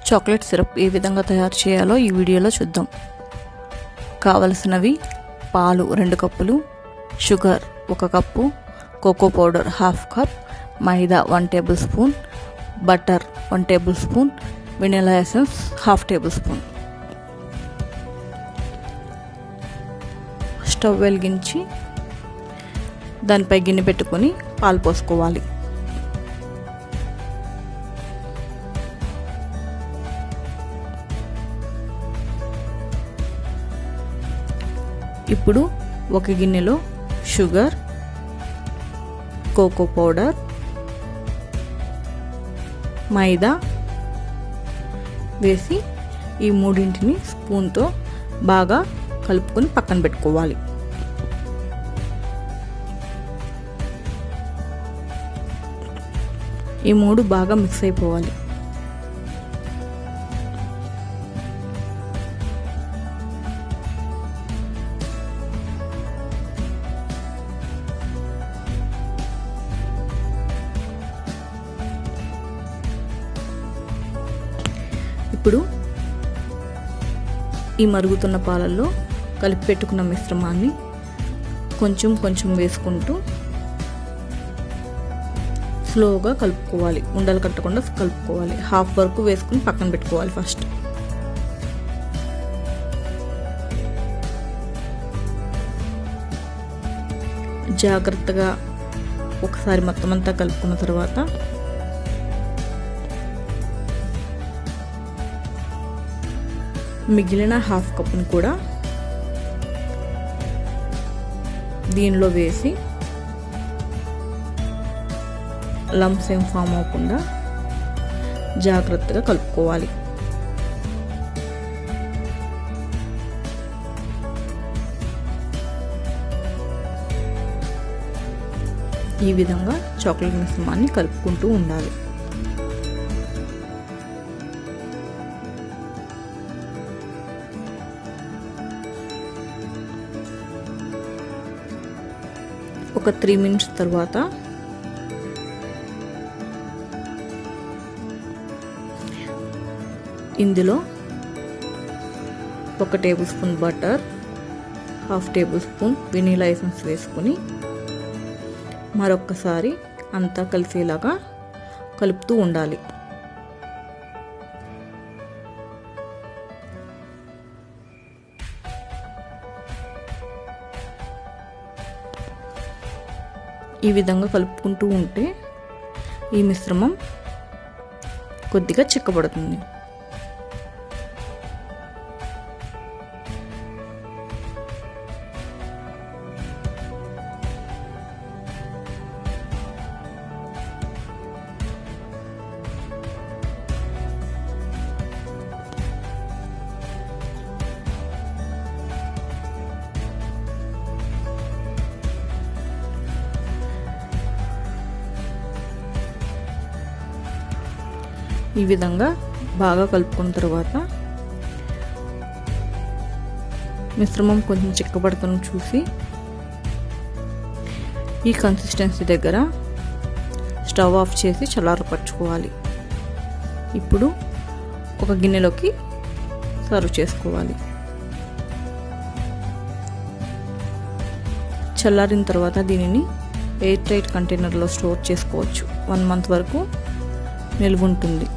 Chocolate syrup ఏ విధంగా తయారు చేయాలో ఈ వీడియోలో చూద్దాం. కావలసినవి పాలు 2 కప్పులు, sugar 1 cup, cocoa powder 1/2 cup, maida 1 tablespoon, butter 1 tablespoon, vanilla essence 1/2 tablespoon. Stove వెలిగించి దానిపై గిన్నె పెట్టుకొని పాలు పోసుకోవాలి. ఇప్పుడు ఒక గిన్నెలో షుగర్, కోకో పౌడర్, మైదా వేసి ఈ మూడింటిని స్పూన్తో బాగా కలుపుకొని పక్కన పెట్టుకోవాలి. ఈ మూడు బాగా మిక్స్ అయిపోవాలి. ఇప్పుడు ఈ మరుగుతున్న పాలల్లో కలిపి పెట్టుకున్న మిశ్రమాన్ని కొంచెం కొంచెం వేసుకుంటూ స్లోగా కలుపుకోవాలి. ఉండలు కట్టకుండా కలుపుకోవాలి. హాఫ్ వరకు వేసుకుని పక్కన పెట్టుకోవాలి. ఫస్ట్ జాగ్రత్తగా ఒకసారి మొత్తం అంతా కలుపుకున్న తర్వాత మిగిలిన 1/2 కప్ని కూడా దీనిలో వేసి లంప్స్ ఏం ఫామ్ అవ్వకుండా జాగ్రత్తగా కలుపుకోవాలి. ఈ విధంగా చాక్లెట్ మిశ్రమాన్ని కలుపుకుంటూ ఉండాలి. ఒక 3 మినిట్స్ తర్వాత ఇందులో 1 tablespoon butter, 1/2 tablespoon vanilla essence వేసుకొని మరొక్కసారి అంతా కలిసేలాగా కలుపుతూ ఉండాలి. ఈ విధంగా కలుపుకుంటూ ఉంటే ఈ మిశ్రమం కొద్దిగా చిక్కబడుతుంది. ఈ విధంగా బాగా కలుపుకున్న తర్వాత మిశ్రమం కొంచెం చిక్కబడుతున్న చూసి ఈ కన్సిస్టెన్సీ దగ్గర స్టవ్ ఆఫ్ చేసి చల్లారపరచుకోవాలి. ఇప్పుడు ఒక గిన్నెలోకి సర్వ్ చేసుకోవాలి. చల్లారిన తర్వాత దీనిని ఎయిర్ టైట్ కంటైనర్లో స్టోర్ చేసుకోవచ్చు. 1 మంత్ వరకు నిల్వ ఉంటుంది.